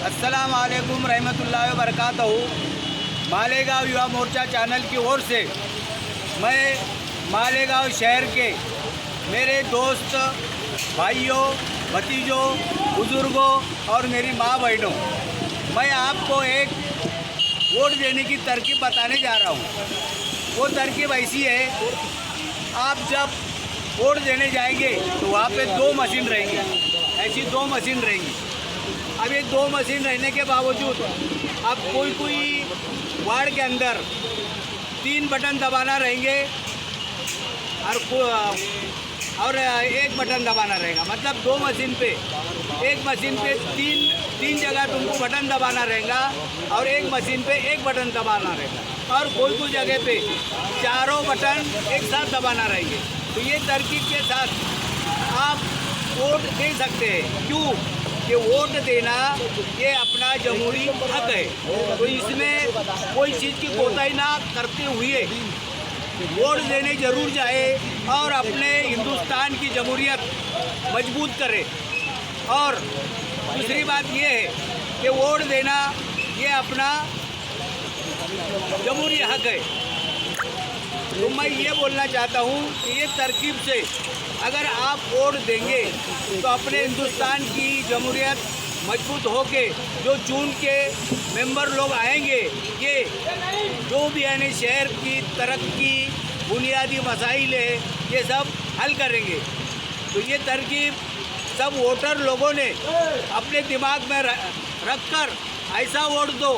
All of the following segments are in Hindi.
अस्सलाम वालेकुम रहमतुल्लाहि व बरकातहू। मालेगांव युवा मोर्चा चैनल की ओर से मैं मालेगांव शहर के मेरे दोस्त, भाइयों, भतीजों, बुज़ुर्गों और मेरी माँ बहनों, मैं आपको एक वोट देने की तरकीब बताने जा रहा हूँ। वो तरकीब ऐसी है, आप जब वोट देने जाएंगे तो वहाँ पे दो मशीन रहेंगी, ऐसी दो मशीन रहेंगी। अब ये दो मशीन रहने के बावजूद अब कोई वार्ड के अंदर 3 बटन दबाना रहेंगे और एक बटन दबाना रहेगा। मतलब दो मशीन पे, एक मशीन पे तीन जगह तुमको बटन दबाना रहेगा और एक मशीन पे एक बटन दबाना रहेगा और कोई जगह पे चारों बटन एक साथ दबाना रहेंगे। तो ये तरकीब के साथ आप वोट दे सकते हैं। क्यों? कि वोट देना ये अपना जमहूरी हक है, तो इसमें कोई चीज़ की कोताही ना करते हुए वोट देने जरूर जाए और अपने हिंदुस्तान की जमहूरियत मजबूत करे। और दूसरी बात ये है कि वोट देना ये अपना जमहूरी हक है। तो मैं ये बोलना चाहता हूँ कि ये तरकीब से अगर आप वोट देंगे तो अपने हिंदुस्तान की जमहूरियत मजबूत होके जो चुन के मेंबर लोग आएंगे, ये जो भी यानी शहर की तरक्की, बुनियादी मसाइल है, ये सब हल करेंगे। तो ये तरकीब सब वोटर लोगों ने अपने दिमाग में रख कर ऐसा वोट दो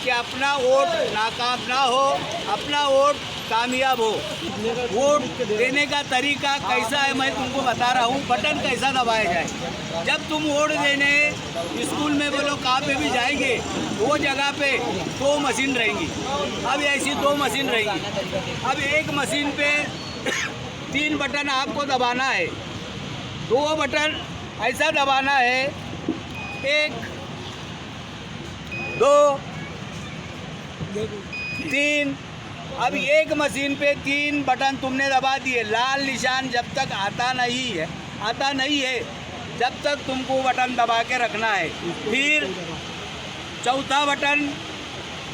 कि अपना वोट नाकाम ना हो, अपना वोट कामयाब हो। वोट देने का तरीका कैसा है मैं तुमको बता रहा हूँ। बटन कैसा दबाया जाए, जब तुम वोट देने स्कूल में बोलो कहाँ पे भी जाएंगे तो वो जगह पे 2 मशीन रहेंगी। अब ऐसी 2 मशीन रहेंगी। अब एक मशीन पे 3 बटन आपको दबाना है, 2 बटन ऐसा दबाना है, 1 2 3। अब एक मशीन पे 3 बटन तुमने दबा दिए, लाल निशान जब तक आता नहीं है जब तक तुमको बटन दबा के रखना है। फिर चौथा बटन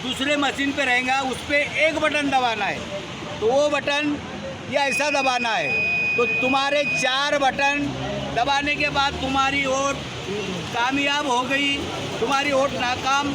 दूसरे मशीन पे रहेगा, उस पर 1 बटन दबाना है, तो वो बटन ये ऐसा दबाना है। तो तुम्हारे 4 बटन दबाने के बाद तुम्हारी वोट कामयाब हो गई, तुम्हारी वोट नाकाम